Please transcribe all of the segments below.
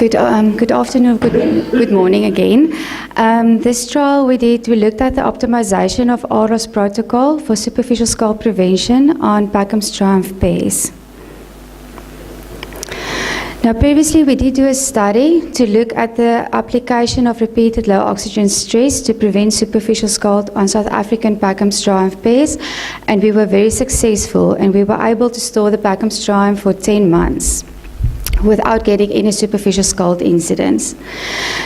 Good afternoon, good morning again. This trial we looked at the optimization of RLOS protocol for superficial scald prevention on Packham's Triumph pears. Now, previously we did do a study to look at the application of repeated low oxygen stress to prevent superficial scald on South African Packham's Triumph pears, and we were very successful, and we were able to store the Packham's Triumph for 10 months. Without getting any superficial scald incidents.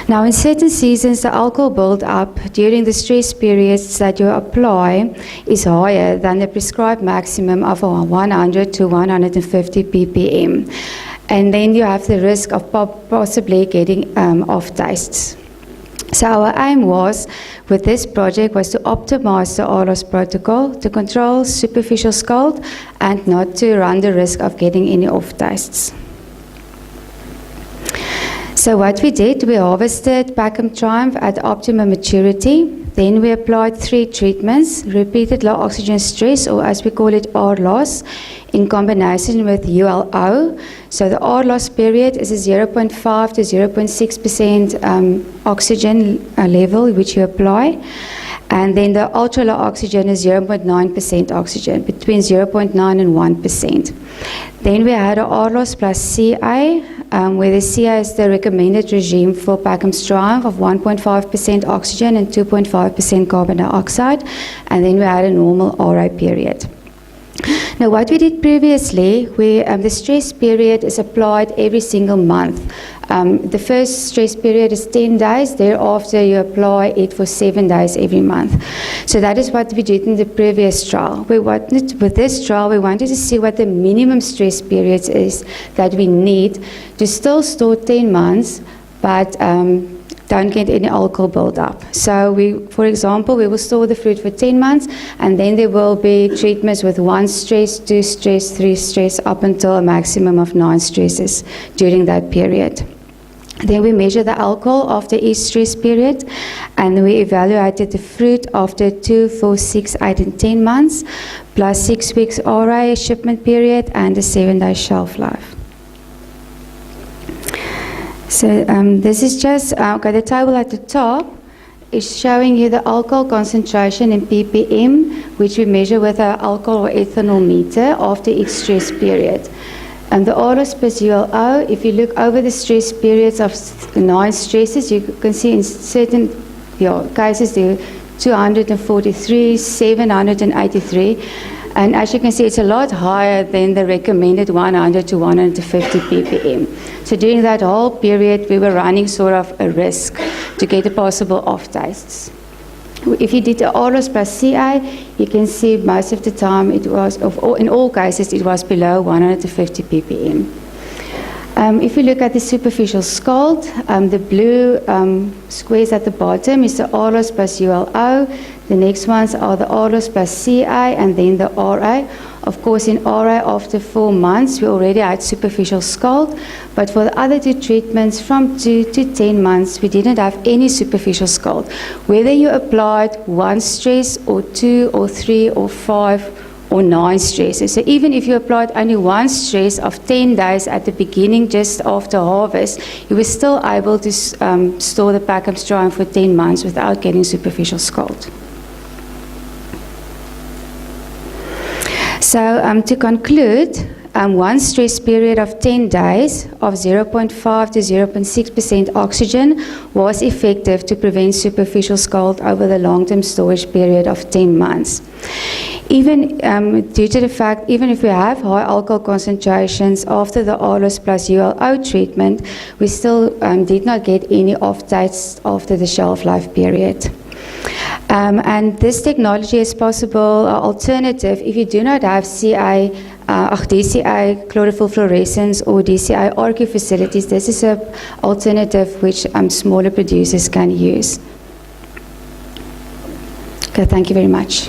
Now, in certain seasons, the alcohol build-up during the stress periods that you apply is higher than the prescribed maximum of 100 to 150 ppm. And then you have the risk of possibly getting off tastes. So our aim with this project was to optimize the RLOS protocol to control superficial scald and not to run the risk of getting any off tastes. So what we did, we harvested Packham Triumph at optimum maturity. Then we applied 3 treatments, repeated low oxygen stress, or as we call it RLOS, in combination with ULO. So the RLOS period is a 0.5 to 0.6% oxygen level which you apply. And then the ultra low oxygen is 0.9% oxygen, between 0.9 and 1%. Then we had a RLOS plus CA, where the CA is the recommended regime for Packham's Triumph of 1.5% oxygen and 2.5% carbon dioxide. And then we had a normal RA period. Now, what we did previously, the stress period is applied every single month. The first stress period is 10 days. Thereafter, you apply it for 7 days every month. So that is what we did in the previous trial. With this trial, we wanted to see what the minimum stress period is that we need to still store 10 months, but don't get any alcohol build-up. So for example, we will store the fruit for 10 months, and then there will be treatments with 1 stress, 2 stress, 3 stress, up until a maximum of 9 stresses during that period. Then we measure the alcohol after each stress period, and we evaluated the fruit after 2, 4, 6, 8, and 10 months, plus 6 weeks RA shipment period and a 7-day shelf life. So this is just, the table at the top is showing you the alcohol concentration in ppm, which we measure with our alcohol or ethanol meter after each stress period. And the RLOS plus ULO, if you look over the stress periods of 9 stresses, you can see in certain cases there are 243, 783. And as you can see, it's a lot higher than the recommended 100 to 150 ppm. So during that whole period, we were running sort of a risk to get a possible off tastes. If you did the RLOS plus CA, you can see most of the time it was, in all cases, it was below 150 ppm. If you look at the superficial scald, the blue squares at the bottom is the RLOS plus ULO. The next ones are the RLOS plus CA and then the RA. Of course, in RA, after 4 months, we already had superficial scald. But for the other 2 treatments, from 2 to 10 months, we didn't have any superficial scald. Whether you applied 1 stress or 2 or 3 or 5 or 9 stresses. So even if you applied only 1 stress of 10 days at the beginning, just after harvest, you were still able to store the Packham's Triumph for 10 months without getting superficial scald. So to conclude, 1 stress period of 10 days of 0.5 to 0.6% oxygen was effective to prevent superficial scald over the long-term storage period of 10 months. Even due to the fact, even if we have high alcohol concentrations after the RLOS plus ULO treatment, we still did not get any off tastes after the shelf life period. And this technology is possible, alternative, if you do not have DCA chlorophyll fluorescence or DCA RQ facilities. This is an alternative which smaller producers can use. Okay, thank you very much.